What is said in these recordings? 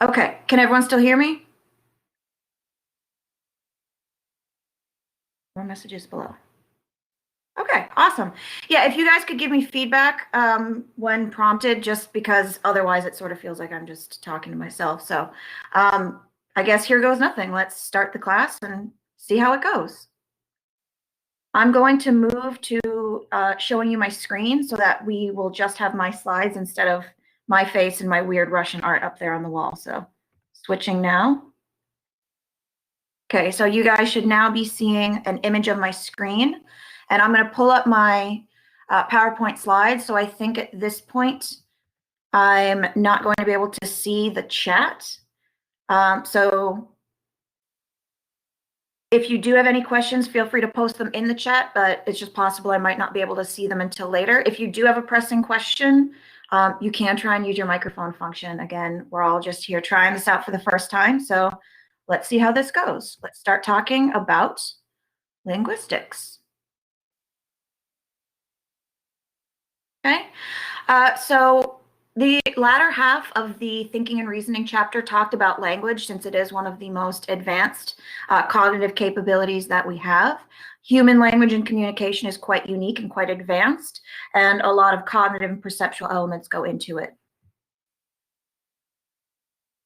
Okay, can everyone still hear me? More messages below. Okay, awesome. Yeah, if you guys could give me feedback when prompted, just because otherwise it sort of feels like I'm just talking to myself. So I guess here goes nothing. Let's start the class and see how it goes. I'm going to move to showing you my screen so that we will just have my slides instead of my face and my weird Russian art up there on the wall. So switching now. Okay, so you guys should now be seeing an image of my screen, and I'm going to pull up my PowerPoint slides. So I think at this point, I'm not going to be able to see the chat. So if you do have any questions, feel free to post them in the chat, but it's just possible I might not be able to see them until later. If you do have a pressing question, you can try and use your microphone function. Again, we're all just here trying this out for the first time, so let's see how this goes. Let's start talking about linguistics. Okay, so the latter half of the thinking and reasoning chapter talked about language, since it is one of the most advanced cognitive capabilities that we have. Human language and communication is quite unique and quite advanced, and a lot of cognitive and perceptual elements go into it.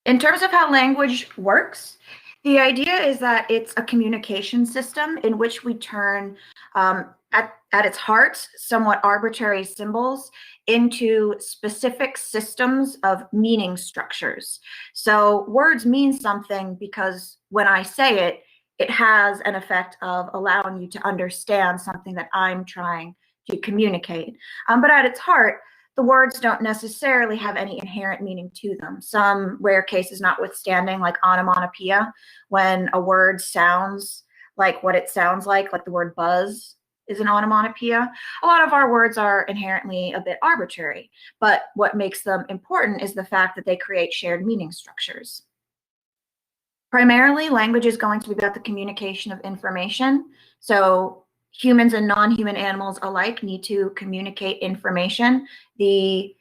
In terms of how language works, the idea is that it's a communication system in which we turn, at its heart, somewhat arbitrary symbols into specific systems of meaning structures. So words mean something because when I say it, it has an effect of allowing you to understand something that I'm trying to communicate. But at its heart, the words don't necessarily have any inherent meaning to them. Some rare cases notwithstanding, like onomatopoeia, when a word sounds like what it sounds like the word buzz is an onomatopoeia. A lot of our words are inherently a bit arbitrary, but what makes them important is the fact that they create shared meaning structures. Primarily, language is going to be about the communication of information. So humans and non-human animals alike need to communicate information. The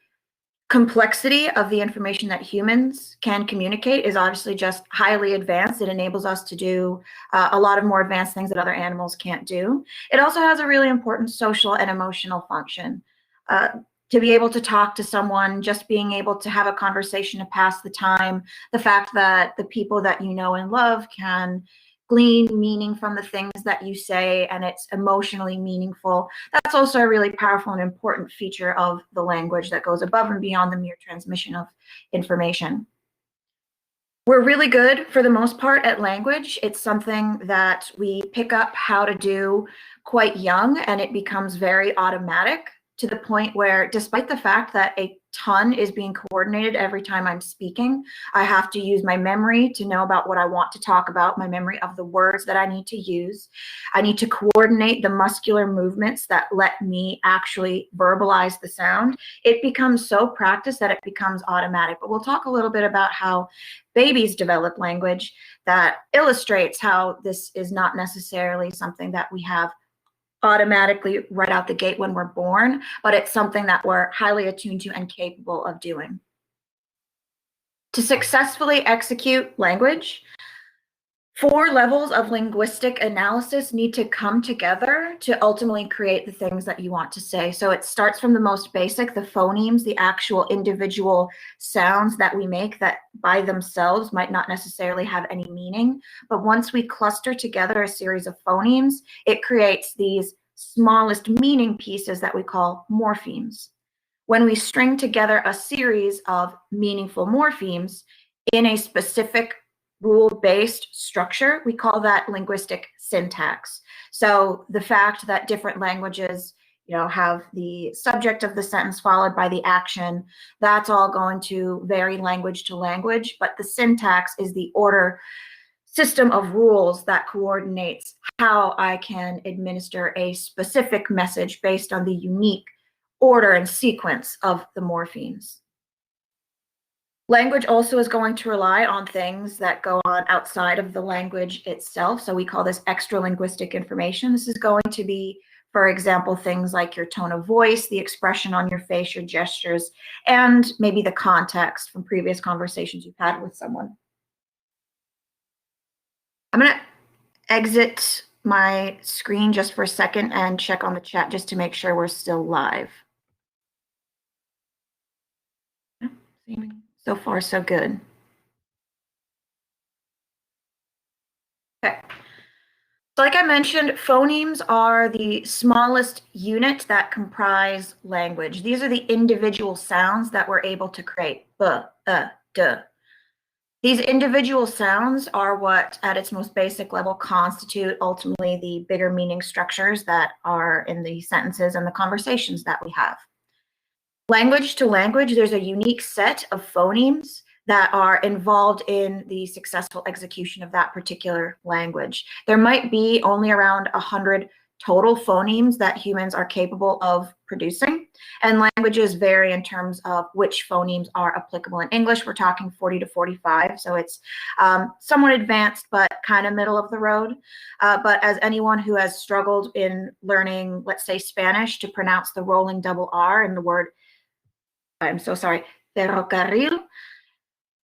complexity of the information that humans can communicate is obviously just highly advanced. It enables us to do a lot of more advanced things that other animals can't do. It also has a really important social and emotional function. To be able to talk to someone, just being able to have a conversation to pass the time, the fact that the people that you know and love can glean meaning from the things that you say, and it's emotionally meaningful. That's also a really powerful and important feature of the language that goes above and beyond the mere transmission of information. We're really good, for the most part, at language. It's something that we pick up how to do quite young, and it becomes very automatic, to the point where, despite the fact that a ton is being coordinated every time I'm speaking, I have to use my memory to know about what I want to talk about, my memory of the words that I need to use. I need to coordinate the muscular movements that let me actually verbalize the sound. It becomes so practiced that it becomes automatic. But we'll talk a little bit about how babies develop language that illustrates how this is not necessarily something that we have automatically right out the gate when we're born, but it's something that we're highly attuned to and capable of doing. To successfully execute language, 4 levels of linguistic analysis need to come together to ultimately create the things that you want to say. So it starts from the most basic, the phonemes, the actual individual sounds that we make that by themselves might not necessarily have any meaning. But once we cluster together a series of phonemes, it creates these smallest meaning pieces that we call morphemes. When we string together a series of meaningful morphemes in a specific rule-based structure, we call that linguistic syntax. So the fact that different languages, have the subject of the sentence followed by the action, that's all going to vary language to language, but the syntax is the order system of rules that coordinates how I can administer a specific message based on the unique order and sequence of the morphemes. Language also is going to rely on things that go on outside of the language itself. So we call this extra linguistic information. This is going to be For example, things like your tone of voice, the expression on your face, your gestures, and maybe the context from previous conversations you've had with someone. I'm going to exit my screen just for a second and check on the chat just to make sure we're still live. So far, so good. Okay. So like I mentioned, phonemes are the smallest unit that comprise language. These are the individual sounds that we're able to create. B, d. These individual sounds are what, at its most basic level, constitute ultimately the bigger meaning structures that are in the sentences and the conversations that we have. Language to language, there's a unique set of phonemes that are involved in the successful execution of that particular language. There might be only around 100 total phonemes that humans are capable of producing, and languages vary in terms of which phonemes are applicable. In English, we're talking 40 to 45, so it's somewhat advanced, but kind of middle of the road. But as anyone who has struggled in learning, let's say, Spanish to pronounce the rolling double R in the word, I'm so sorry, ferrocarril,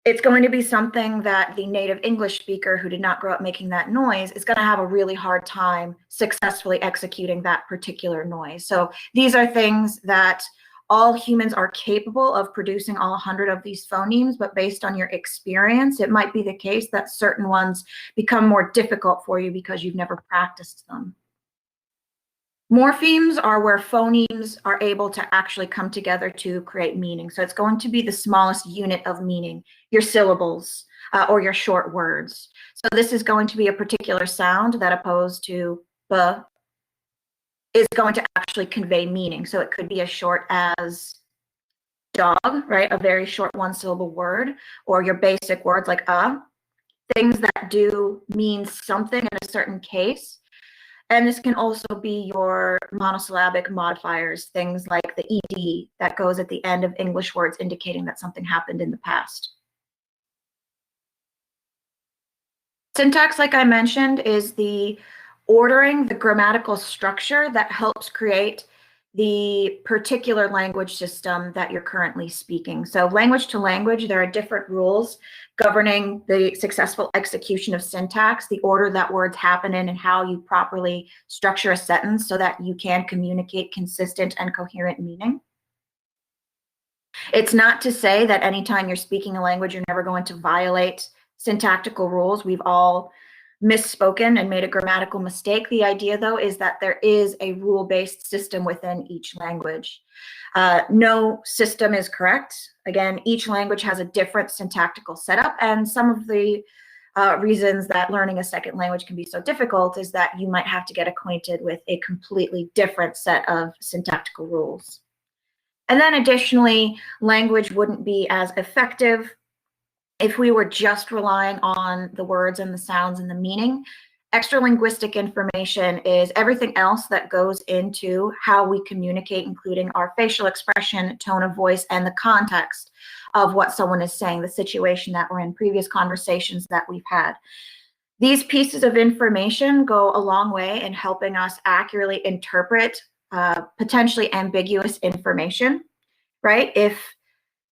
it's going to be something that the native English speaker who did not grow up making that noise is going to have a really hard time successfully executing that particular noise. So these are things that all humans are capable of producing all 100 of these phonemes, but based on your experience, it might be the case that certain ones become more difficult for you because you've never practiced them. Morphemes are where phonemes are able to actually come together to create meaning. So it's going to be the smallest unit of meaning, your syllables or your short words. So this is going to be a particular sound that, opposed to b, is going to actually convey meaning. So it could be as short as dog, right? A very short one-syllable word, or your basic words like things that do mean something in a certain case. And this can also be your monosyllabic modifiers, things like the ed that goes at the end of English words indicating that something happened in the past. Syntax, like I mentioned, is the ordering, the grammatical structure that helps create the particular language system that you're currently speaking. So language to language, there are different rules governing the successful execution of syntax, the order that words happen in, and how you properly structure a sentence so that you can communicate consistent and coherent meaning. It's not to say that anytime you're speaking a language, you're never going to violate syntactical rules. We've all misspoken and made a grammatical mistake. The idea, though, is that there is a rule-based system within each language. No system is correct. Again, each language has a different syntactical setup, and some of the reasons that learning a second language can be so difficult is that you might have to get acquainted with a completely different set of syntactical rules. And then additionally, language wouldn't be as effective if we were just relying on the words and the sounds and the meaning. Extralinguistic information is everything else that goes into how we communicate, including our facial expression, tone of voice, and the context of what someone is saying, the situation that we're in, previous conversations that we've had. These pieces of information go a long way in helping us accurately interpret potentially ambiguous information, right? If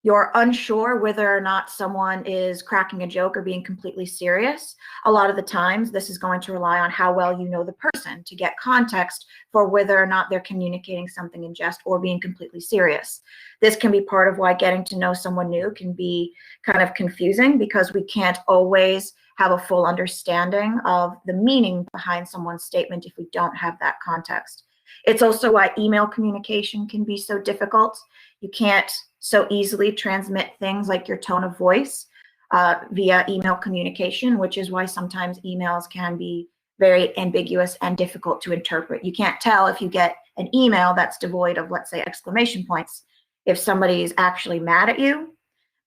you're unsure whether or not someone is cracking a joke or being completely serious, a lot of the times this is going to rely on how well you know the person to get context for whether or not they're communicating something in jest or being completely serious. This can be part of why getting to know someone new can be kind of confusing, because we can't always have a full understanding of the meaning behind someone's statement if we don't have that context. It's also why email communication can be so difficult. You can't so easily transmit things like your tone of voice via email communication, which is why sometimes emails can be very ambiguous and difficult to interpret. You can't tell if you get an email that's devoid of, let's say, exclamation points, if somebody is actually mad at you,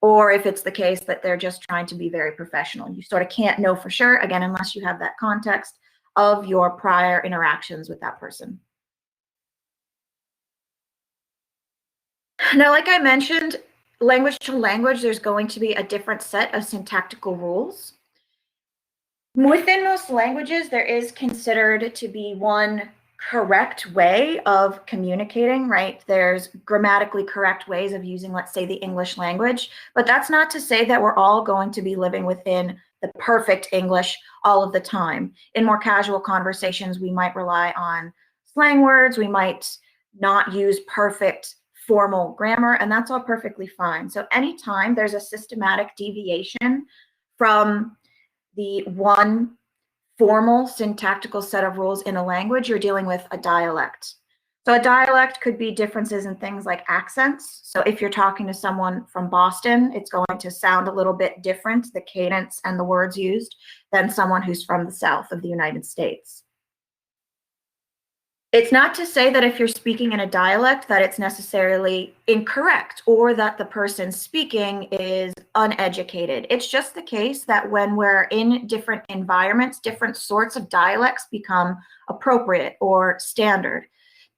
or if it's the case that they're just trying to be very professional. You sort of can't know for sure, again, unless you have that context of your prior interactions with that person. Now, like I mentioned, language to language, there's going to be a different set of syntactical rules. Within most languages, there is considered to be one correct way of communicating, right? There's grammatically correct ways of using, let's say, the English language, but that's not to say that we're all going to be living within the perfect English all of the time. In more casual conversations, we might rely on slang words, we might not use perfect formal grammar, and that's all perfectly fine. So anytime there's a systematic deviation from the one formal syntactical set of rules in a language, you're dealing with a dialect. So a dialect could be differences in things like accents. So if you're talking to someone from Boston, it's going to sound a little bit different, the cadence and the words used, than someone who's from the South of the United States. It's not to say that if you're speaking in a dialect that it's necessarily incorrect or that the person speaking is uneducated. It's just the case that when we're in different environments, different sorts of dialects become appropriate or standard.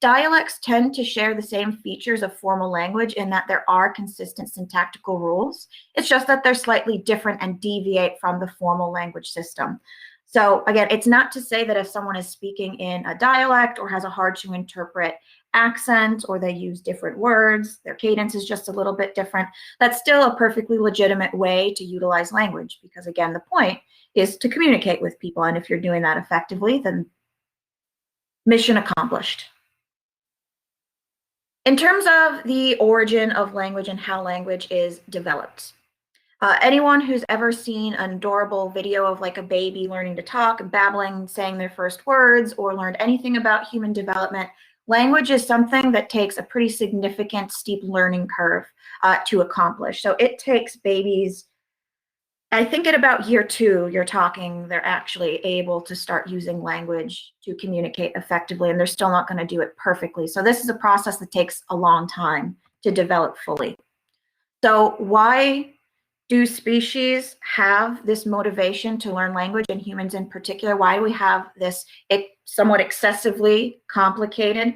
Dialects tend to share the same features of formal language in that there are consistent syntactical rules. It's just that they're slightly different and deviate from the formal language system. So again, it's not to say that if someone is speaking in a dialect or has a hard to interpret accent or they use different words, their cadence is just a little bit different, that's still a perfectly legitimate way to utilize language because again, the point is to communicate with people. And if you're doing that effectively, then mission accomplished. In terms of the origin of language and how language is developed, anyone who's ever seen an adorable video of like a baby learning to talk, babbling, saying their first words, or learned anything about human development, language is something that takes a pretty significant steep learning curve to accomplish. So it takes babies, I think at about year 2, you're talking, they're actually able to start using language to communicate effectively, and they're still not going to do it perfectly. So this is a process that takes a long time to develop fully. So why do species have this motivation to learn language, and humans in particular? Why do we have this somewhat excessively complicated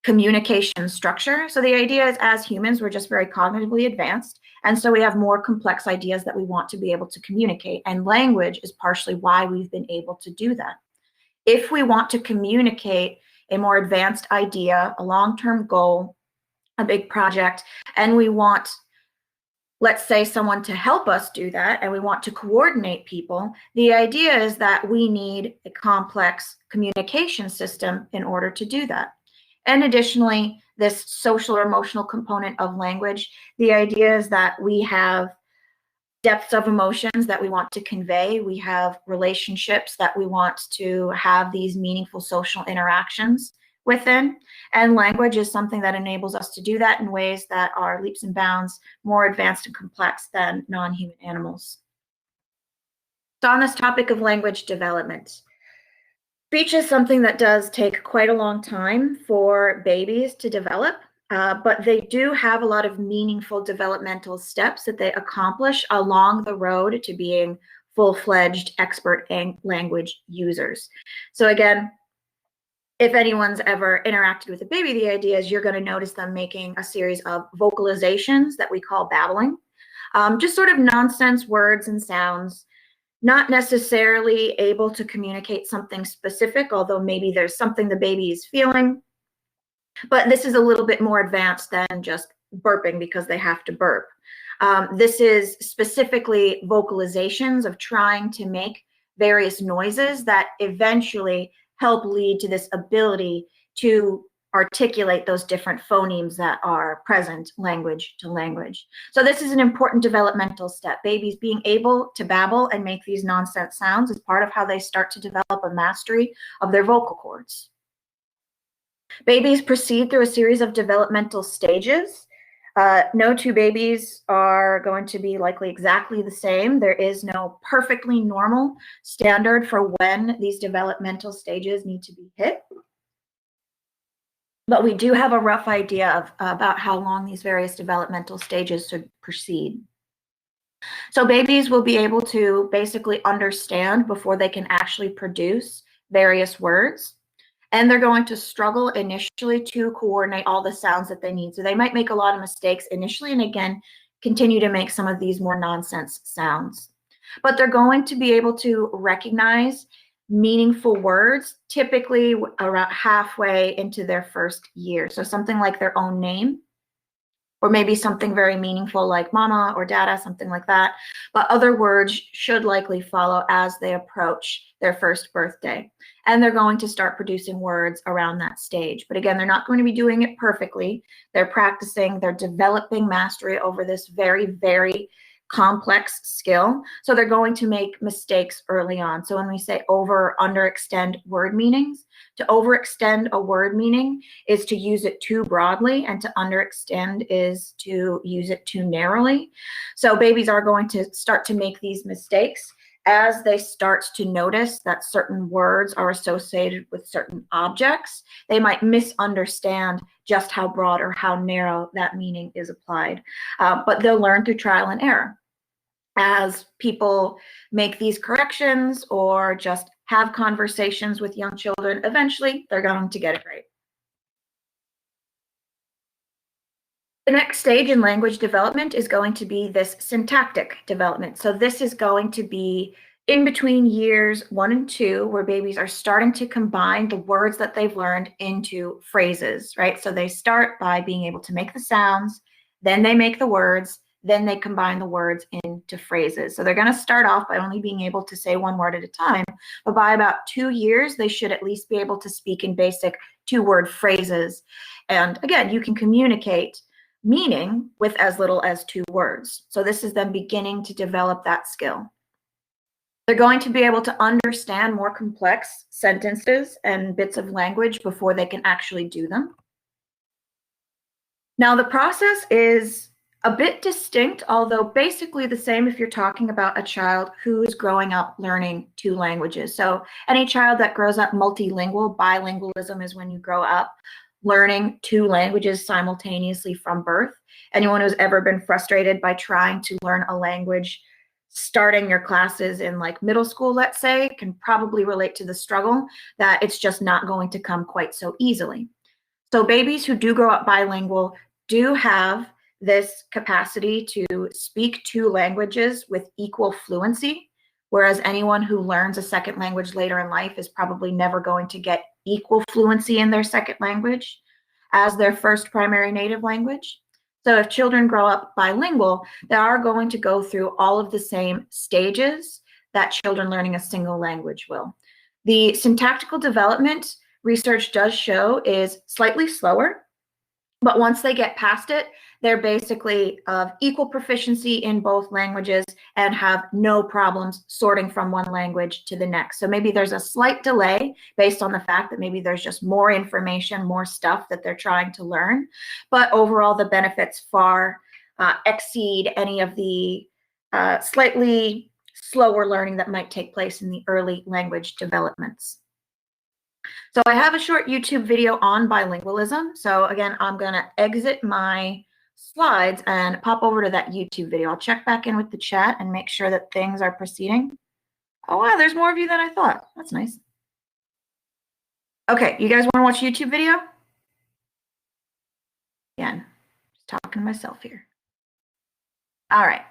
communication structure? So the idea is as humans, we're just very cognitively advanced. And so we have more complex ideas that we want to be able to communicate. And language is partially why we've been able to do that. If we want to communicate a more advanced idea, a long-term goal, a big project, and we want, let's say, someone to help us do that, and we want to coordinate people, the idea is that we need a complex communication system in order to do that. And additionally, this social or emotional component of language, the idea is that we have depths of emotions that we want to convey. We have relationships that we want to have these meaningful social interactions within. And language is something that enables us to do that in ways that are leaps and bounds more advanced and complex than non-human animals. So on this topic of language development, speech is something that does take quite a long time for babies to develop, but they do have a lot of meaningful developmental steps that they accomplish along the road to being full-fledged expert language users. So again, if anyone's ever interacted with a baby, the idea is you're going to notice them making a series of vocalizations that we call babbling, just sort of nonsense words and sounds, not necessarily able to communicate something specific, although maybe there's something the baby is feeling. But this is a little bit more advanced than just burping because they have to burp. This is specifically vocalizations of trying to make various noises that eventually help lead to this ability to articulate those different phonemes that are present language to language. So this is an important developmental step. Babies being able to babble and make these nonsense sounds is part of how they start to develop a mastery of their vocal cords. Babies proceed through a series of developmental stages. No two babies are going to be likely exactly the same. There is no perfectly normal standard for when these developmental stages need to be hit. But we do have a rough idea of about how long these various developmental stages should proceed. So babies will be able to basically understand before they can actually produce various words. And they're going to struggle initially to coordinate all the sounds that they need. So they might make a lot of mistakes initially, and again, continue to make some of these more nonsense sounds. But they're going to be able to recognize meaningful words, typically around halfway into their first year. So something like their own name, or maybe something very meaningful like mama or dada, something like that. But other words should likely follow as they approach their first birthday. And they're going to start producing words around that stage. But again, they're not going to be doing it perfectly. They're practicing, they're developing mastery over this very, very complex skill. So they're going to make mistakes early on. So when we say over or underextend word meanings, to overextend a word meaning is to use it too broadly, and to underextend is to use it too narrowly. So babies are going to start to make these mistakes as they start to notice that certain words are associated with certain objects. They might misunderstand just how broad or how narrow that meaning is applied. But they'll learn through trial and error. As people make these corrections or just have conversations with young children, eventually they're going to get it right. The next stage in language development is going to be this syntactic development. So this is going to be in between years 1 and 2, where babies are starting to combine the words that they've learned into phrases, right? So they start by being able to make the sounds, then they make the words, then they combine the words into phrases. So they're going to start off by only being able to say one word at a time, but by about 2 years, they should at least be able to speak in basic 2-word phrases. And again, you can communicate meaning with as little as 2 words. So this is them beginning to develop that skill. They're going to be able to understand more complex sentences and bits of language before they can actually do them. Now, the process is a bit distinct, although basically the same if you're talking about a child who is growing up learning 2 languages. So any child that grows up multilingual, bilingualism is when you grow up learning 2 languages simultaneously from birth. Anyone who's ever been frustrated by trying to learn a language starting your classes in like middle school, let's say, can probably relate to the struggle that it's just not going to come quite so easily. So babies who do grow up bilingual do have this capacity to speak 2 languages with equal fluency, whereas anyone who learns a second language later in life is probably never going to get equal fluency in their second language as their first primary native language. So if children grow up bilingual, they are going to go through all of the same stages that children learning a single language will. The syntactical development, research does show, is slightly slower, but once they get past it, they're basically of equal proficiency in both languages and have no problems sorting from one language to the next. So maybe there's a slight delay based on the fact that maybe there's just more information, more stuff that they're trying to learn. But overall, the benefits far exceed any of the slightly slower learning that might take place in the early language developments. So I have a short YouTube video on bilingualism. So again, I'm going to exit my slides and pop over to that YouTube video. I'll check back in with the chat and make sure that things are proceeding. Oh, wow, there's more of you than I thought. That's nice. Okay, you guys want to watch a YouTube video? Again, just talking to myself here. All right.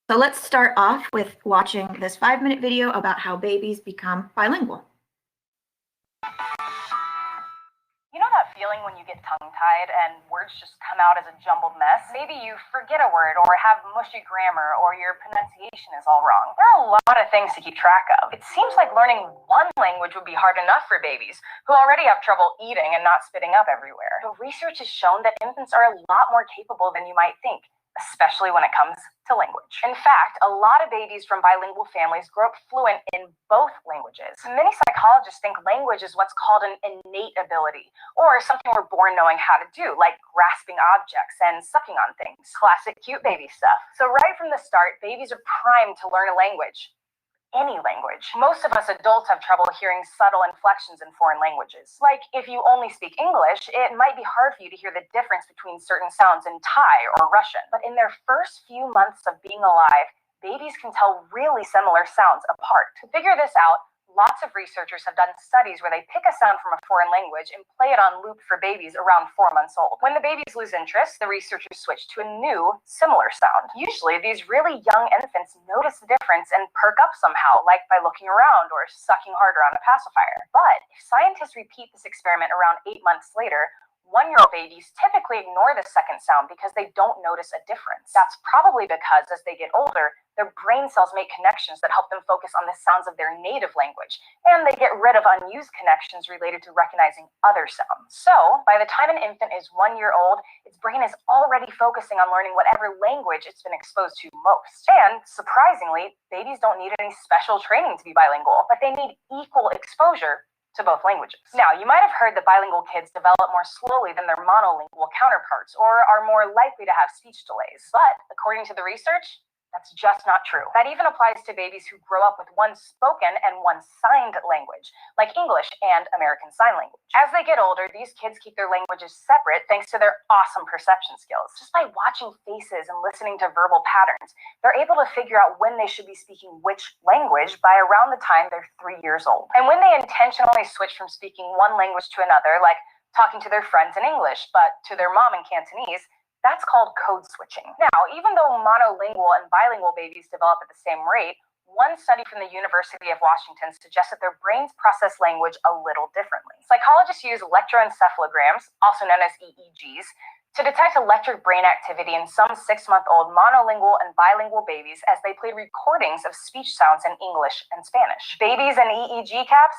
So let's start off with watching this 5-minute video about how babies become bilingual. You know that feeling when you get tongue-tied and words just come out as a jumbled mess? Maybe you forget a word or have mushy grammar or your pronunciation is all wrong. There are a lot of things to keep track of. It seems like learning one language would be hard enough for babies who already have trouble eating and not spitting up everywhere. But research has shown that infants are a lot more capable than you might think, especially when it comes to language. In fact, a lot of babies from bilingual families grow up fluent in both languages. Many psychologists think language is what's called an innate ability, or something we're born knowing how to do, like grasping objects and sucking on things. Classic cute baby stuff. So right from the start, babies are primed to learn a language. Any language. Most of us adults have trouble hearing subtle inflections in foreign languages. Like, if you only speak English, it might be hard for you to hear the difference between certain sounds in Thai or Russian. But in their first few months of being alive, babies can tell really similar sounds apart. To figure this out, Lots of researchers have done studies where they pick a sound from a foreign language and play it on loop for babies around 4 months old. When the babies lose interest, the researchers switch to a new, similar sound. Usually, these really young infants notice the difference and perk up somehow, like by looking around or sucking harder on a pacifier. But if scientists repeat this experiment around 8 months later, 1-year-old babies typically ignore the second sound because they don't notice a difference. That's probably because as they get older, their brain cells make connections that help them focus on the sounds of their native language, and they get rid of unused connections related to recognizing other sounds. So, by the time an infant is 1 year old, its brain is already focusing on learning whatever language it's been exposed to most. And, surprisingly, babies don't need any special training to be bilingual, but they need equal exposure to both languages. Now, you might have heard that bilingual kids develop more slowly than their monolingual counterparts, or are more likely to have speech delays. But according to the research, that's just not true. That even applies to babies who grow up with one spoken and one signed language, like English and American Sign Language. As they get older, these kids keep their languages separate thanks to their awesome perception skills. Just by watching faces and listening to verbal patterns, they're able to figure out when they should be speaking which language by around the time they're 3 years old. And when they intentionally switch from speaking one language to another, like talking to their friends in English, but to their mom in Cantonese, that's called code switching. Now, even though monolingual and bilingual babies develop at the same rate, one study from the University of Washington suggests that their brains process language a little differently. Psychologists use electroencephalograms, also known as EEGs, to detect electric brain activity in some 6-month-old monolingual and bilingual babies as they played recordings of speech sounds in English and Spanish. Babies and EEG caps?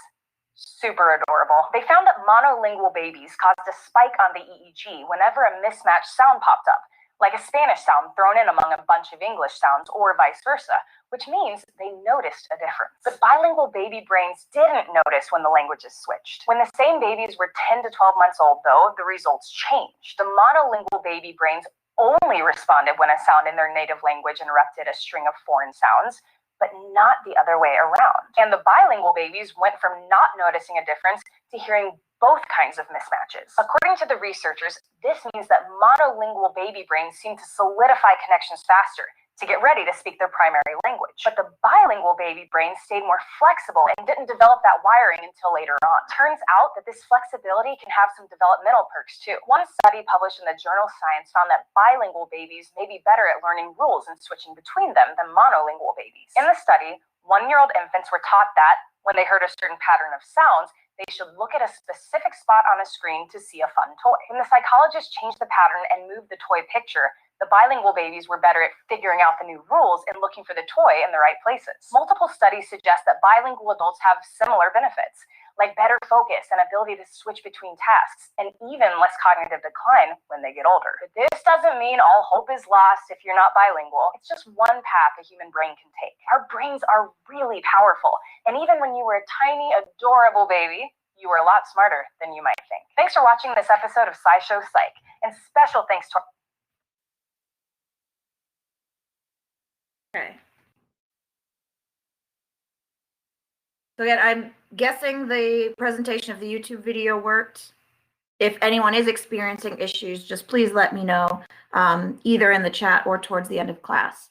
Super adorable. They found that monolingual babies caused a spike on the EEG whenever a mismatched sound popped up, like a Spanish sound thrown in among a bunch of English sounds, or vice versa, which means they noticed a difference. But bilingual baby brains didn't notice when the languages switched. When the same babies were 10 to 12 months old, though, the results changed. The monolingual baby brains only responded when a sound in their native language interrupted a string of foreign sounds, but not the other way around. And the bilingual babies went from not noticing a difference to hearing both kinds of mismatches. According to the researchers, this means that monolingual baby brains seem to solidify connections faster to get ready to speak their primary language. But the bilingual baby brains stayed more flexible and didn't develop that wiring until later on. Turns out that this flexibility can have some developmental perks too. One study published in the journal Science found that bilingual babies may be better at learning rules and switching between them than monolingual babies. In the study, 1-year-old infants were taught that when they heard a certain pattern of sounds, they should look at a specific spot on a screen to see a fun toy. When the psychologist changed the pattern and moved the toy picture, the bilingual babies were better at figuring out the new rules and looking for the toy in the right places. Multiple studies suggest that bilingual adults have similar benefits, like better focus and ability to switch between tasks, and even less cognitive decline when they get older. But this doesn't mean all hope is lost if you're not bilingual. It's just one path a human brain can take. Our brains are really powerful, and even when you were a tiny, adorable baby, you were a lot smarter than you might think. Thanks for watching this episode of SciShow Psych, and special thanks to Okay. So again, I'm guessing the presentation of the YouTube video worked. If anyone is experiencing issues, just please let me know, either in the chat or towards the end of class.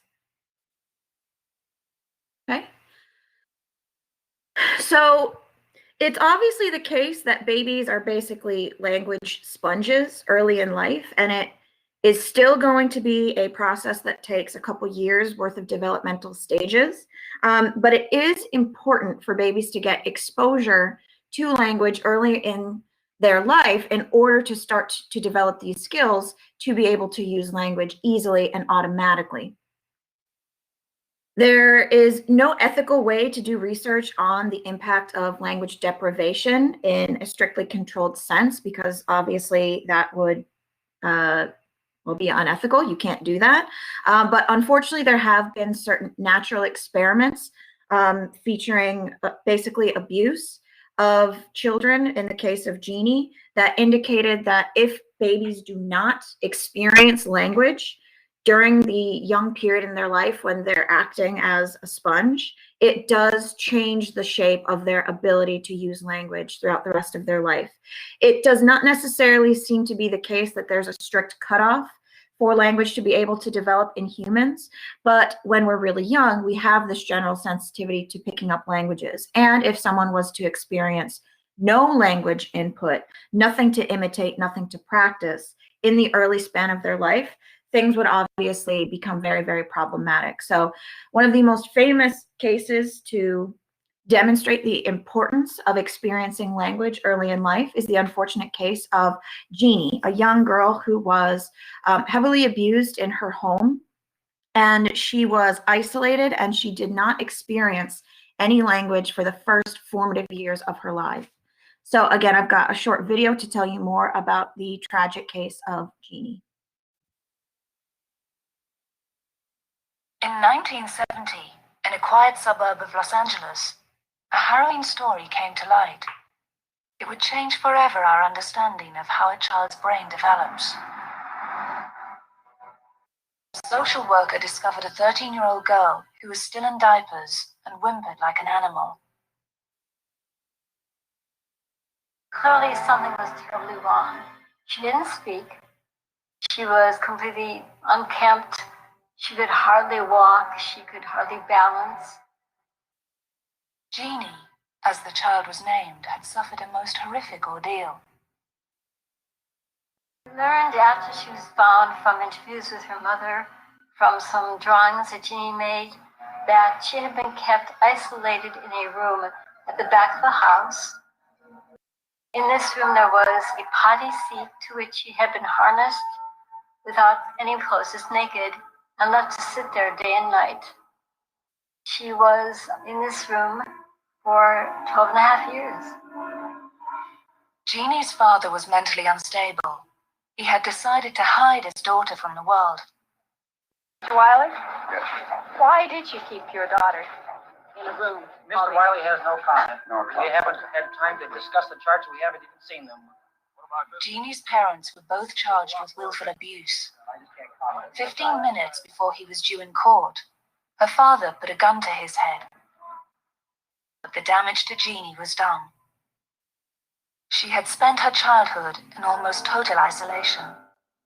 Okay. So it's obviously the case that babies are basically language sponges early in life, and it is still going to be a process that takes a couple years worth of developmental stages. But it is important for babies to get exposure to language early in their life in order to start to develop these skills to be able to use language easily and automatically. There is no ethical way to do research on the impact of language deprivation in a strictly controlled sense, because obviously that would will be unethical. You can't do that. But unfortunately, there have been certain natural experiments featuring basically abuse of children in the case of Jeannie that indicated that if babies do not experience language during the young period in their life when they're acting as a sponge, it does change the shape of their ability to use language throughout the rest of their life. It does not necessarily seem to be the case that there's a strict cutoff for language to be able to develop in humans. But when we're really young, we have this general sensitivity to picking up languages. And if someone was to experience no language input, nothing to imitate, nothing to practice in the early span of their life, things would obviously become very, very problematic. So one of the most famous cases to demonstrate the importance of experiencing language early in life is the unfortunate case of Jeannie, a young girl who was heavily abused in her home, and she was isolated and she did not experience any language for the first formative years of her life. So again, I've got a short video to tell you more about the tragic case of Jeannie. In 1970, in a quiet suburb of Los Angeles, a harrowing story came to light. It would change forever our understanding of how a child's brain develops. A social worker discovered a 13-year-old girl who was still in diapers and whimpered like an animal. Clearly something was terribly wrong. She didn't speak. She was completely unkempt. She could hardly walk. She could hardly balance. Jeannie, as the child was named, had suffered a most horrific ordeal. I learned after she was found from interviews with her mother, from some drawings that Jeannie made, that she had been kept isolated in a room at the back of the house. In this room there was a potty seat to which she had been harnessed without any clothes, just naked, and left to sit there day and night. She was in this room for 12 and a half years. Jeannie's father was mentally unstable. He had decided to hide his daughter from the world. Mr. Wiley? Yes. Why did you keep your daughter in a room? Mr. Wiley has no comment. We haven't had time to discuss the charges. We haven't even seen them. Jeannie's parents were both charged with willful abuse. 15 minutes before he was due in court, her father put a gun to his head. But the damage to Jeannie was done. She had spent her childhood in almost total isolation.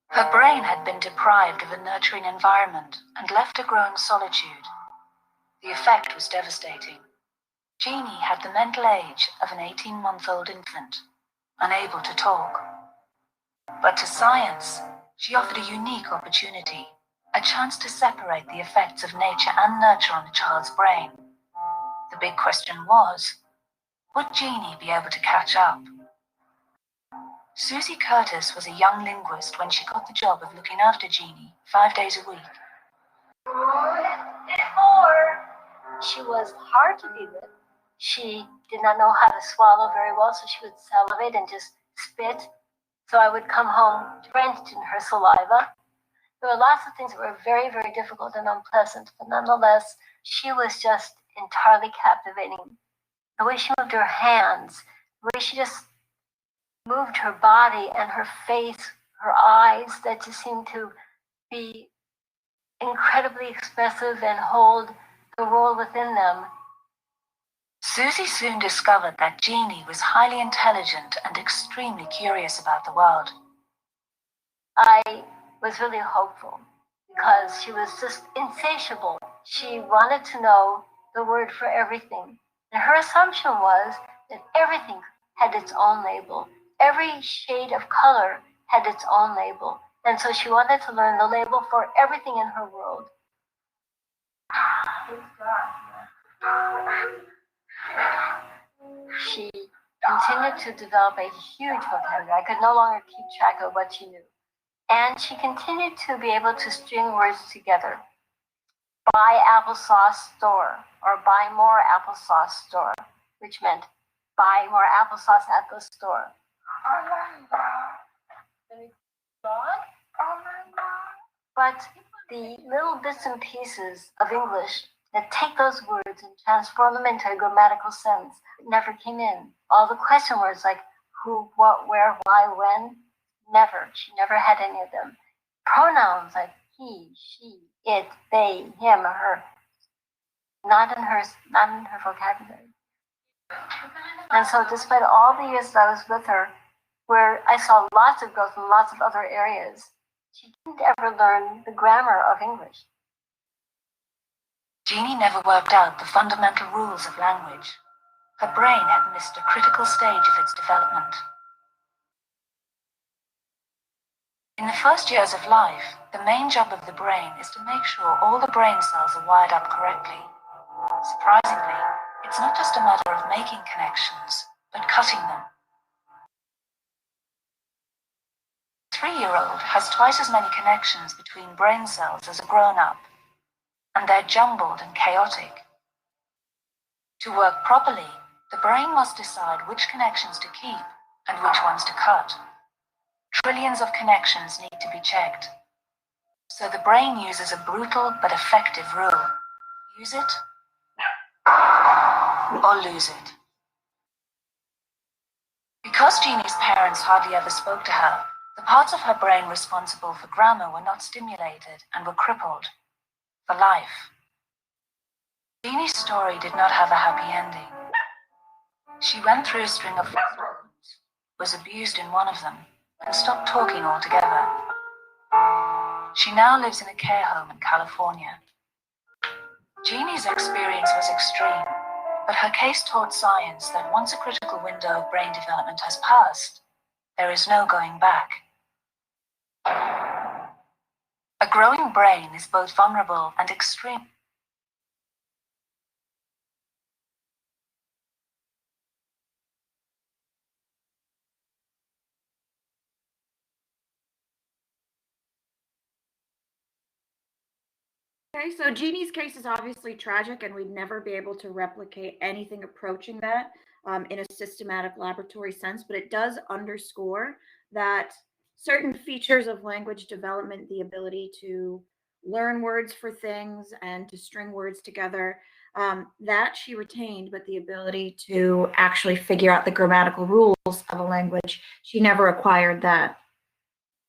Her brain had been deprived of a nurturing environment and left to grow in solitude. The effect was devastating. Jeannie had the mental age of an 18-month-old infant, unable to talk. But to science, she offered a unique opportunity, a chance to separate the effects of nature and nurture on a child's brain. The big question was, would Jeannie be able to catch up? Susie Curtis was a young linguist when she got the job of looking after Jeannie 5 days a week. She was hard to be with. She did not know how to swallow very well, so she would salivate and just spit. So I would come home drenched in her saliva. There were lots of things that were very, very difficult and unpleasant, but nonetheless, she was just entirely captivating. The way she moved her hands, the way she just moved her body and her face, her eyes, that just seemed to be incredibly expressive and hold the world within them. Susie soon discovered that Jeannie was highly intelligent and extremely curious about the world. I was really hopeful because she was just insatiable. She wanted to know the word for everything. And her assumption was that everything had its own label. Every shade of color had its own label. And so she wanted to learn the label for everything in her world. She continued to develop a huge vocabulary. I could no longer keep track of what she knew. And she continued to be able to string words together. Buy applesauce store, or buy more applesauce store, which meant buy more applesauce at the store. But the little bits and pieces of English that take those words and transform them into a grammatical sense never came in. All the question words like who, what, where, why, when, never. She never had any of them. Pronouns like he, she, it, they, him, her, not in her vocabulary. And so despite all the years that I was with her, where I saw lots of growth in lots of other areas, She didn't ever learn the grammar of English. Jeannie never worked out the fundamental rules of language. Her brain had missed a critical stage of its development. In the first years of life, the main job of the brain is to make sure all the brain cells are wired up correctly. Surprisingly, it's not just a matter of making connections, but cutting them. A 3-year-old has twice as many connections between brain cells as a grown-up, and they're jumbled and chaotic. To work properly, the brain must decide which connections to keep and which ones to cut. Trillions of connections need to be checked. So the brain uses a brutal but effective rule. Use it or lose it. Because Jeannie's parents hardly ever spoke to her, the parts of her brain responsible for grammar were not stimulated and were crippled for life. Jeannie's story did not have a happy ending. She went through a string of foster homes, was abused in one of them, and stopped talking altogether. She now lives in a care home in California. Jeannie's experience was extreme, but her case taught science that once a critical window of brain development has passed, there is no going back. A growing brain is both vulnerable and extreme. Okay, so Jeannie's case is obviously tragic, and we'd never be able to replicate anything approaching that in a systematic laboratory sense, but it does underscore that certain features of language development, the ability to learn words for things and to string words together, that she retained, but the ability to actually figure out the grammatical rules of a language, she never acquired that.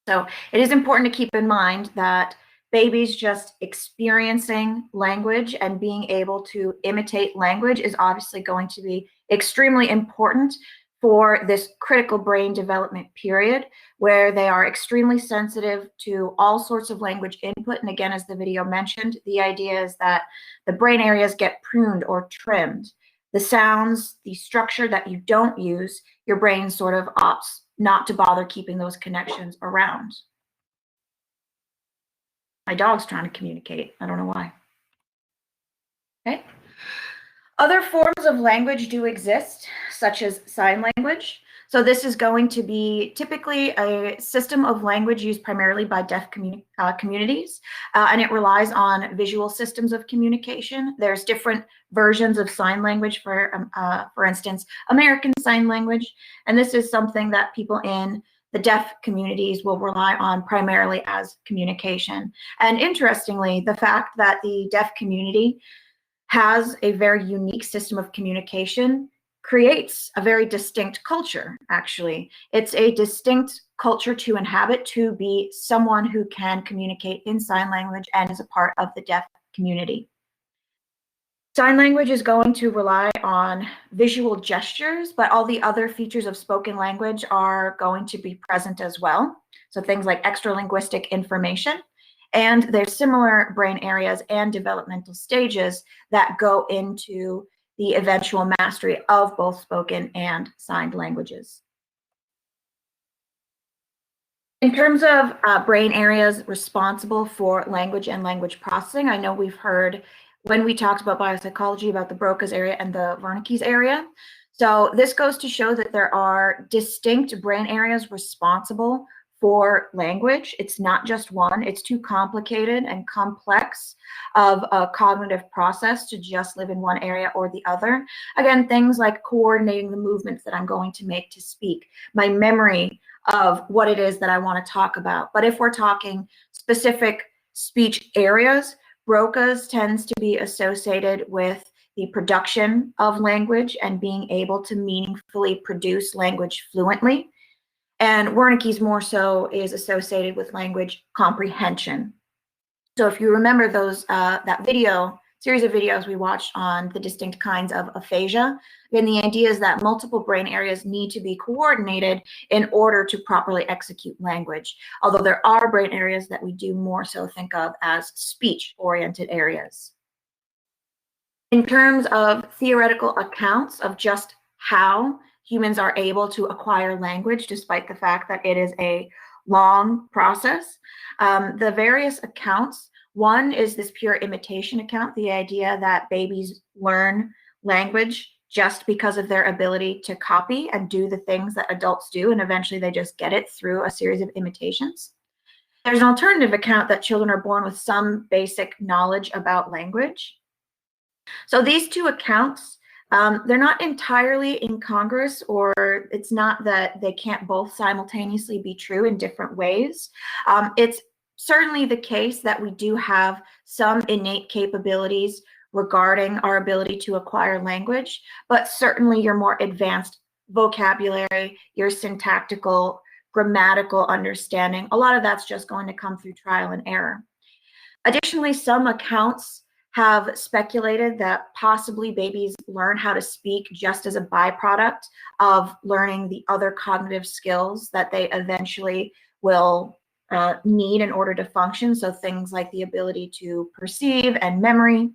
So it is important to keep in mind that babies just experiencing language and being able to imitate language is obviously going to be extremely important for this critical brain development period, where they are extremely sensitive to all sorts of language input. And again, as the video mentioned, the idea is that the brain areas get pruned or trimmed. The sounds, the structure that you don't use, your brain sort of opts not to bother keeping those connections around. My dog's trying to communicate. I don't know why. Okay. Other forms of language do exist, such as sign language. So this is going to be typically a system of language used primarily by deaf communities, and it relies on visual systems of communication. There's different versions of sign language, for instance, American Sign Language, and this is something that people in the deaf communities will rely on primarily as communication. And interestingly, the fact that the deaf community has a very unique system of communication creates a very distinct culture, actually. It's a distinct culture to inhabit, to be someone who can communicate in sign language and is a part of the deaf community. Sign language is going to rely on visual gestures, but all the other features of spoken language are going to be present as well. So things like extralinguistic information, and there's similar brain areas and developmental stages that go into the eventual mastery of both spoken and signed languages. In terms of brain areas responsible for language and language processing, I know we've heard when we talked about biopsychology about the Broca's area and the Wernicke's area. So this goes to show that there are distinct brain areas responsible for language. It's not just one. It's too complicated and complex of a cognitive process to just live in one area or the other. Again, things like coordinating the movements that I'm going to make to speak, my memory of what it is that I want to talk about. But if we're talking specific speech areas, Broca's tends to be associated with the production of language and being able to meaningfully produce language fluently. And Wernicke's more so is associated with language comprehension. So if you remember those that video series of videos we watched on the distinct kinds of aphasia. And the idea is that multiple brain areas need to be coordinated in order to properly execute language, although there are brain areas that we do more so think of as speech-oriented areas. In terms of theoretical accounts of just how humans are able to acquire language, despite the fact that it is a long process, the various accounts, one is this pure imitation account, the idea that babies learn language just because of their ability to copy and do the things that adults do, and eventually they just get it through a series of imitations. There's an alternative account that children are born with some basic knowledge about language. So these two accounts, they're not entirely incongruous, or it's not that they can't both simultaneously be true in different ways. It's certainly the case that we do have some innate capabilities regarding our ability to acquire language, but certainly your more advanced vocabulary, your syntactical, grammatical understanding, a lot of that's just going to come through trial and error. Additionally, some accounts have speculated that possibly babies learn how to speak just as a byproduct of learning the other cognitive skills that they eventually will need in order to function. So things like the ability to perceive and memory.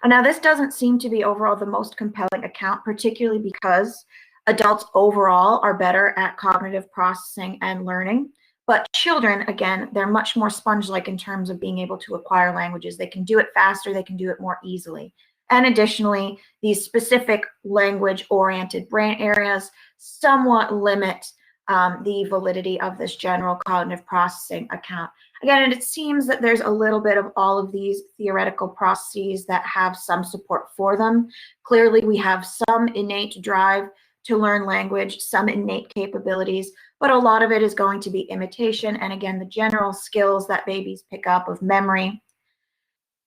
And now this doesn't seem to be overall the most compelling account, particularly because adults overall are better at cognitive processing and learning. But children, again, they're much more sponge-like in terms of being able to acquire languages. They can do it faster, they can do it more easily. And additionally, these specific language-oriented brain areas somewhat limit the validity of this general cognitive processing account. Again, and it seems that there's a little bit of all of these theoretical processes that have some support for them. Clearly, we have some innate drive to learn language, some innate capabilities, but a lot of it is going to be imitation. And again, the general skills that babies pick up of memory,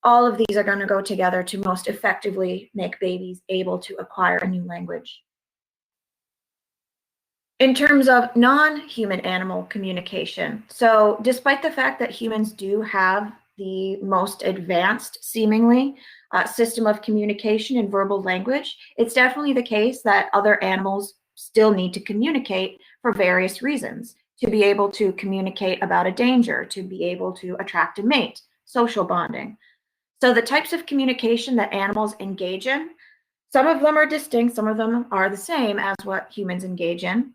all of these are going to go together to most effectively make babies able to acquire a new language. In terms of non-human animal communication, so despite the fact that humans do have the most advanced, seemingly, system of communication in verbal language, it's definitely the case that other animals still need to communicate for various reasons. To be able to communicate about a danger, to be able to attract a mate, social bonding. So the types of communication that animals engage in, some of them are distinct, some of them are the same as what humans engage in.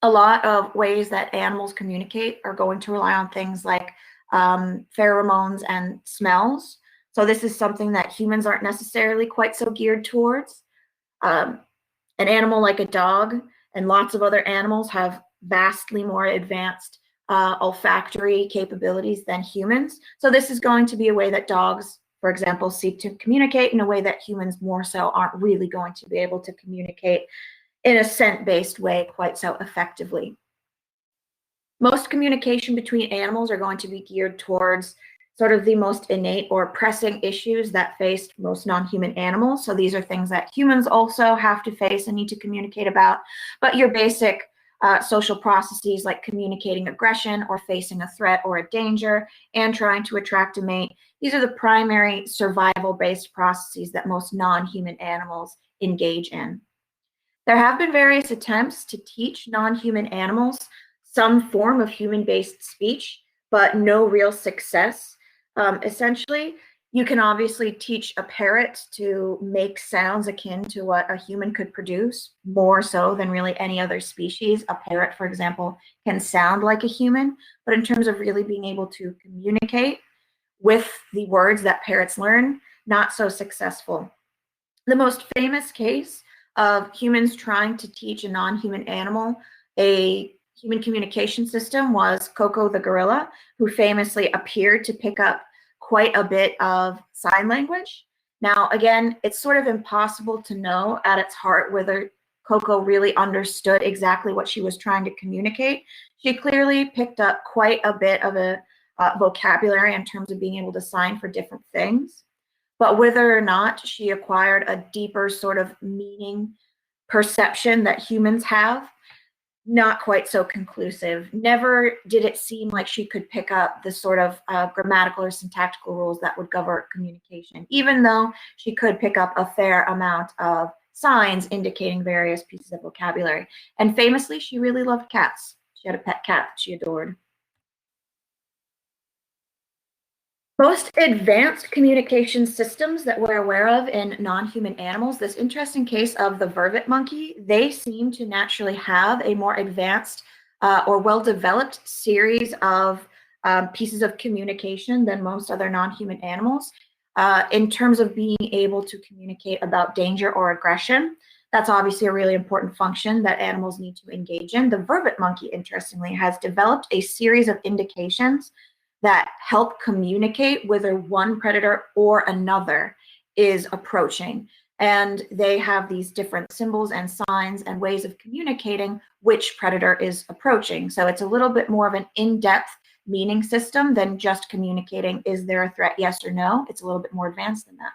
A lot of ways that animals communicate are going to rely on things like pheromones and smells. So this is something that humans aren't necessarily quite so geared towards. An animal like a dog and lots of other animals have vastly more advanced olfactory capabilities than humans. So this is going to be a way that dogs, for example, seek to communicate in a way that humans more so aren't really going to be able to communicate in a scent-based way quite so effectively. Most communication between animals are going to be geared towards sort of the most innate or pressing issues that face most non-human animals. So these are things that humans also have to face and need to communicate about. But your basic social processes like communicating aggression or facing a threat or a danger and trying to attract a mate, these are the primary survival-based processes that most non-human animals engage in. There have been various attempts to teach non-human animals some form of human-based speech, but no real success. Essentially, you can obviously teach a parrot to make sounds akin to what a human could produce, more so than really any other species. A parrot, for example, can sound like a human, but in terms of really being able to communicate with the words that parrots learn, not so successful. The most famous case of humans trying to teach a non-human animal a human communication system was Coco the gorilla, who famously appeared to pick up quite a bit of sign language. Now, again, it's sort of impossible to know at its heart whether Coco really understood exactly what she was trying to communicate. She clearly picked up quite a bit of a vocabulary in terms of being able to sign for different things. But whether or not she acquired a deeper sort of meaning perception that humans have, not quite so conclusive. Never did it seem like she could pick up the sort of grammatical or syntactical rules that would govern communication, even though she could pick up a fair amount of signs indicating various pieces of vocabulary. And famously, she really loved cats. She had a pet cat that she adored. Most advanced communication systems that we're aware of in non-human animals, this interesting case of the vervet monkey, they seem to naturally have a more advanced or well-developed series of pieces of communication than most other non-human animals. In terms of being able to communicate about danger or aggression, that's obviously a really important function that animals need to engage in. The vervet monkey, interestingly, has developed a series of indications that help communicate whether one predator or another is approaching. And they have these different symbols and signs and ways of communicating which predator is approaching. So it's a little bit more of an in-depth meaning system than just communicating, is there a threat, yes or no? It's a little bit more advanced than that.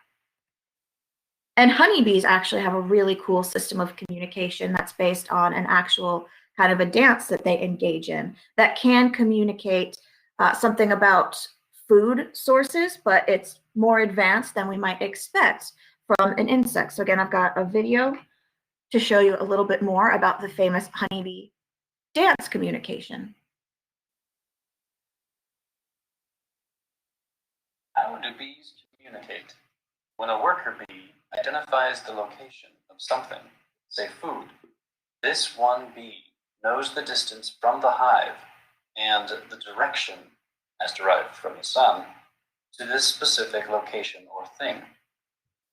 And honeybees actually have a really cool system of communication that's based on an actual kind of a dance that they engage in that can communicate something about food sources, but it's more advanced than we might expect from an insect. So again, I've got a video to show you a little bit more about the famous honeybee dance communication. How do bees communicate? When a worker bee identifies the location of something, say food, this one bee knows the distance from the hive and the direction, as derived from the sun, to this specific location or thing.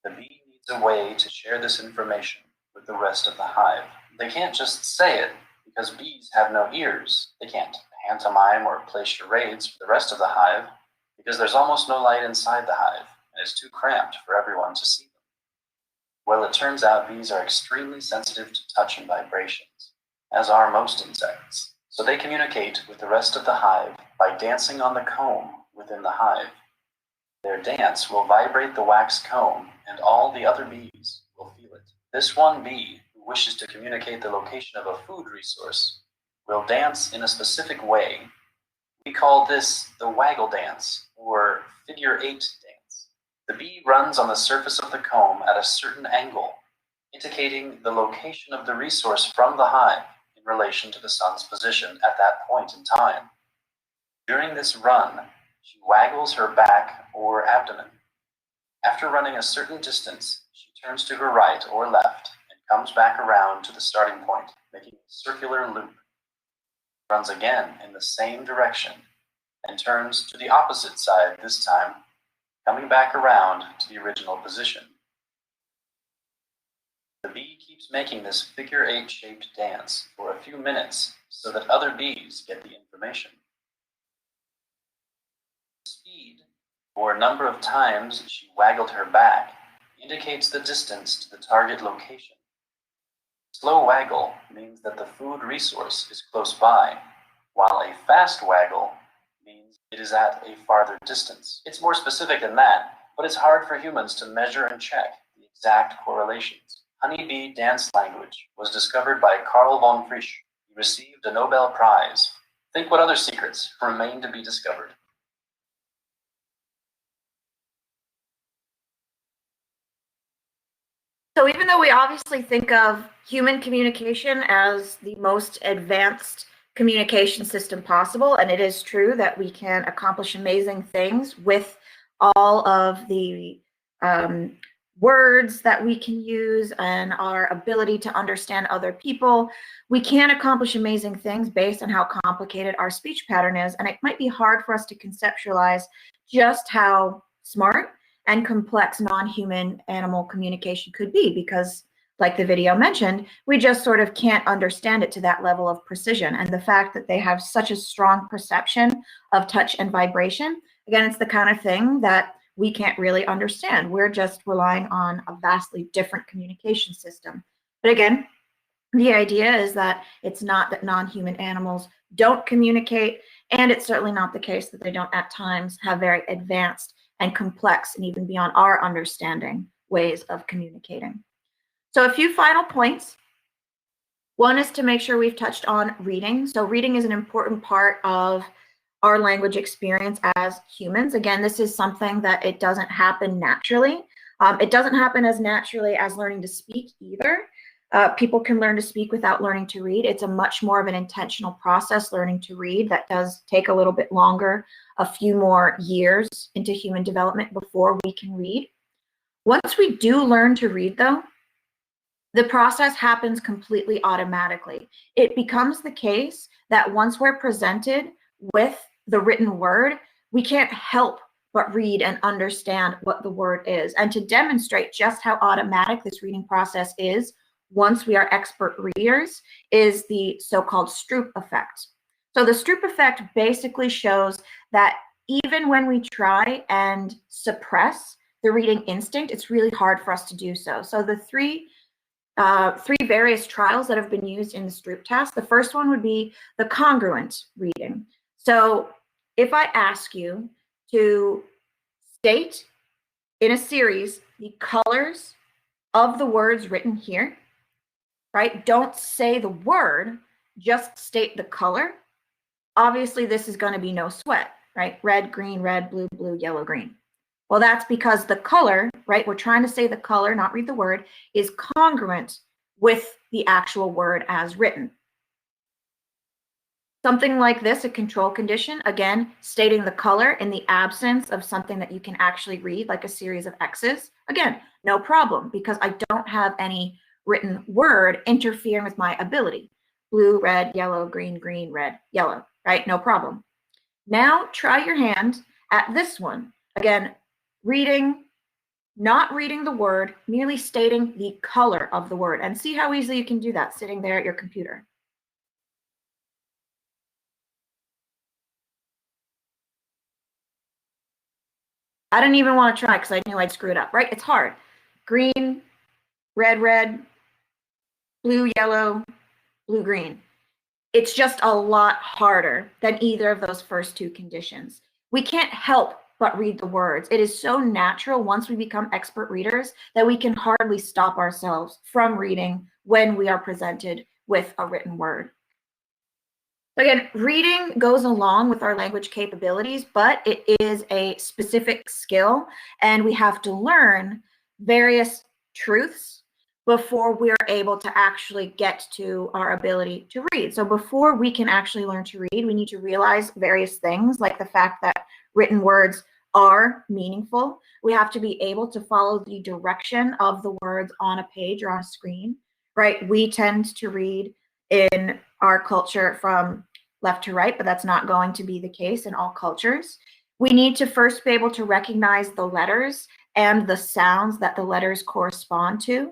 The bee needs a way to share this information with the rest of the hive. They can't just say it, because bees have no ears. They can't pantomime or play charades for the rest of the hive, because there's almost no light inside the hive, and it's too cramped for everyone to see them. Well, it turns out bees are extremely sensitive to touch and vibrations, as are most insects. So they communicate with the rest of the hive by dancing on the comb within the hive. Their dance will vibrate the wax comb, and all the other bees will feel it. This one bee who wishes to communicate the location of a food resource will dance in a specific way. We call this the waggle dance, or figure 8 dance. The bee runs on the surface of the comb at a certain angle, indicating the location of the resource from the hive in relation to the sun's position at that point in time. During this run, she waggles her back or abdomen. After running a certain distance, she turns to her right or left and comes back around to the starting point, making a circular loop. Runs again in the same direction and turns to the opposite side this time, coming back around to the original position. The bee keeps making this figure 8 shaped dance for a few minutes so that other bees get the information. The speed, or number of times she waggled her back, indicates the distance to the target location. Slow waggle means that the food resource is close by, while a fast waggle means it is at a farther distance. It's more specific than that, but it's hard for humans to measure and check the exact correlations. Honeybee dance language was discovered by Carl von Frisch. He received a Nobel Prize. Think what other secrets remain to be discovered. So even though we obviously think of human communication as the most advanced communication system possible, and it is true that we can accomplish amazing things with all of the words that we can use and our ability to understand other people, we can accomplish amazing things based on how complicated our speech pattern is. And it might be hard for us to conceptualize just how smart and complex non-human animal communication could be, because like the video mentioned, we just sort of can't understand it to that level of precision. And the fact that they have such a strong perception of touch and vibration, again, it's the kind of thing that we can't really understand. We're just relying on a vastly different communication system. But again, the idea is that it's not that non-human animals don't communicate, and it's certainly not the case that they don't at times have very advanced and complex and even beyond our understanding ways of communicating. So a few final points. One is to make sure we've touched on reading. So reading is an important part of our language experience as humans. Again, this is something that it doesn't happen naturally. It doesn't happen as naturally as learning to speak either. People can learn to speak without learning to read. It's a much more of an intentional process, learning to read. That does take a little bit longer, a few more years into human development before we can read. Once we do learn to read, though, the process happens completely automatically. It becomes the case that once we're presented with the written word, we can't help but read and understand what the word is. And to demonstrate just how automatic this reading process is, once we are expert readers, is the so-called Stroop effect. So the Stroop effect basically shows that even when we try and suppress the reading instinct, it's really hard for us to do so. So the three various trials that have been used in the Stroop task. The first one would be the congruent reading. So if I ask you to state in a series the colors of the words written here, right? Don't say the word, just state the color. Obviously, this is going to be no sweat, right? Red, green, red, blue, blue, yellow, green. Well, that's because the color, right? We're trying to say the color, not read the word, is congruent with the actual word as written. Something like this, a control condition, again, stating the color in the absence of something that you can actually read, like a series of X's. Again, no problem, because I don't have any written word interfering with my ability. Blue, red, yellow, green, green, red, yellow, right? No problem. Now try your hand at this one. Again, reading, not reading the word, merely stating the color of the word. And see how easily you can do that sitting there at your computer. I didn't even want to try because I knew I'd screw it up, right? It's hard. Green, red, red, blue, yellow, blue, green. It's just a lot harder than either of those first two conditions. We can't help but read the words. It is so natural once we become expert readers that we can hardly stop ourselves from reading when we are presented with a written word. Again, reading goes along with our language capabilities, but it is a specific skill, and we have to learn various truths before we are able to actually get to our ability to read. So before we can actually learn to read, we need to realize various things, like the fact that written words are meaningful. We have to be able to follow the direction of the words on a page or on a screen, right? We tend to read in our culture from left to right, but that's not going to be the case in all cultures. We need to first be able to recognize the letters and the sounds that the letters correspond to.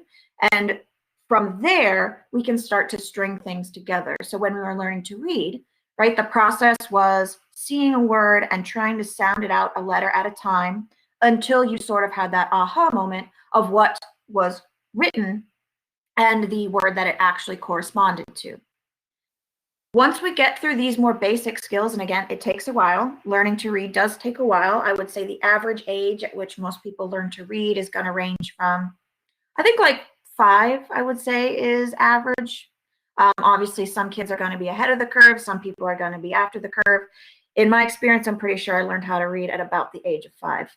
And from there, we can start to string things together. So when we were learning to read, right, the process was seeing a word and trying to sound it out a letter at a time until you sort of had that aha moment of what was written and the word that it actually corresponded to. Once we get through these more basic skills, and again, it takes a while, learning to read does take a while. I would say the average age at which most people learn to read is going to range from, I think, like 5, I would say, is average. Obviously, some kids are going to be ahead of the curve. Some people are going to be after the curve. In my experience, I'm pretty sure I learned how to read at about the age of 5.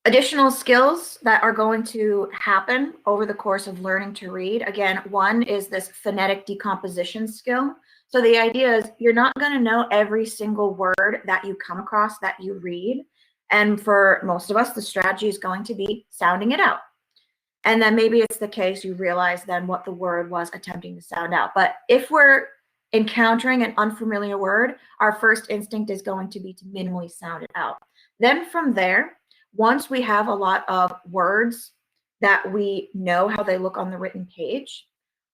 Additional skills that are going to happen over the course of learning to read. Again, one is this phonetic decomposition skill. So the idea is you're not going to know every single word that you come across that you read. And for most of us, the strategy is going to be sounding it out. And then maybe it's the case you realize then what the word was attempting to sound out. But if we're encountering an unfamiliar word, our first instinct is going to be to minimally sound it out. Then from there, once we have a lot of words that we know how they look on the written page,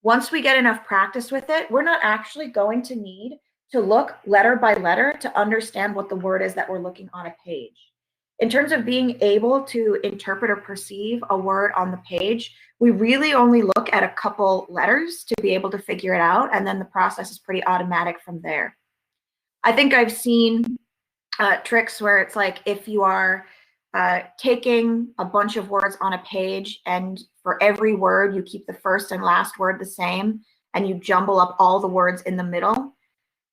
once we get enough practice with it, we're not actually going to need to look letter by letter to understand what the word is that we're looking on a page. In terms of being able to interpret or perceive a word on the page, we really only look at a couple letters to be able to figure it out, and then the process is pretty automatic from there. I think I've seen tricks where it's like if you are taking a bunch of words on a page, and for every word you keep the first and last word the same, and you jumble up all the words in the middle,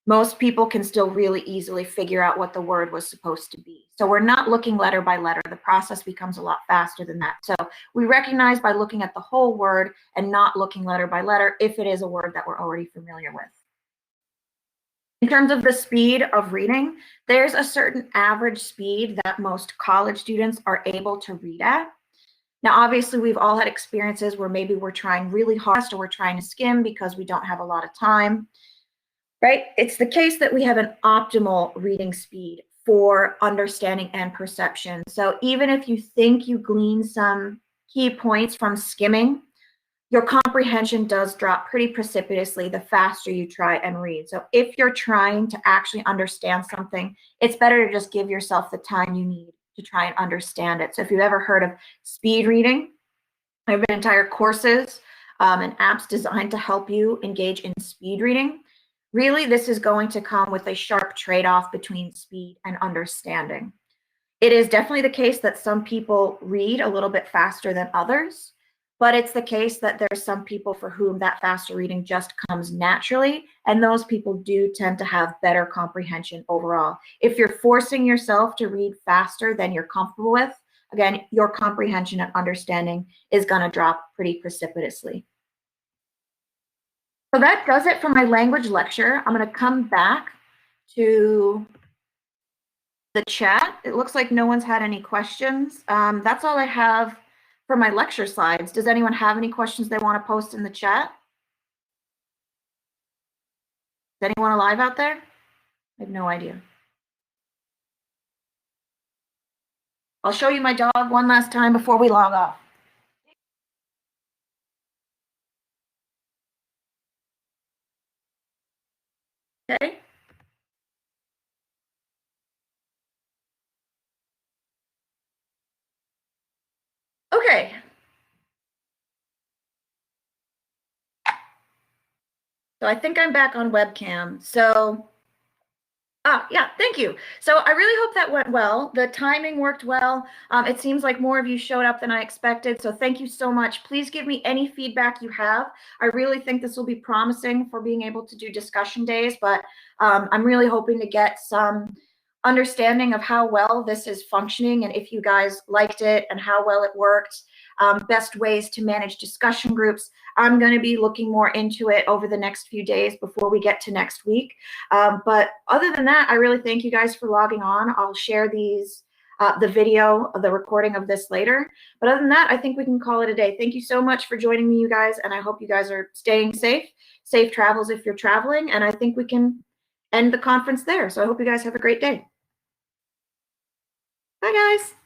most people can still really easily figure out what the word was supposed to be. So we're not looking letter by letter. The process becomes a lot faster than that. So we recognize by looking at the whole word and not looking letter by letter if it is a word that we're already familiar with. In terms of the speed of reading, there's a certain average speed that most college students are able to read at. Now, obviously, we've all had experiences where maybe we're trying really hard or we're trying to skim because we don't have a lot of time, right? It's the case that we have an optimal reading speed for understanding and perception. So even if you think you glean some key points from skimming, your comprehension does drop pretty precipitously the faster you try and read. So if you're trying to actually understand something, it's better to just give yourself the time you need to try and understand it. So if you've ever heard of speed reading, there have been entire courses and apps designed to help you engage in speed reading. Really, this is going to come with a sharp trade-off between speed and understanding. It is definitely the case that some people read a little bit faster than others, but it's the case that there's some people for whom that faster reading just comes naturally, and those people do tend to have better comprehension overall. If you're forcing yourself to read faster than you're comfortable with, again, your comprehension and understanding is going to drop pretty precipitously. So that does it for my language lecture. I'm going to come back to the chat. It looks like no one's had any questions. That's all I have for my lecture slides. Does anyone have any questions they want to post in the chat? Is anyone alive out there? I have no idea. I'll show you my dog one last time before we log off. Okay. Okay. So I think I'm back on webcam. So, yeah, thank you. So I really hope that went well. The timing worked well. It seems like more of you showed up than I expected. So thank you so much. Please give me any feedback you have. I really think this will be promising for being able to do discussion days, but I'm really hoping to get some understanding of how well this is functioning and if you guys liked it and how well it worked. Best ways to manage discussion groups. I'm going to be looking more into it over the next few days before we get to next week. But other than that, I really thank you guys for logging on. I'll share these, the video of the recording of this later. But other than that, I think we can call it a day. Thank you so much for joining me, you guys, and I hope you guys are staying safe. Safe travels if you're traveling, and I think we can end the conference there. So I hope you guys have a great day. Bye, guys.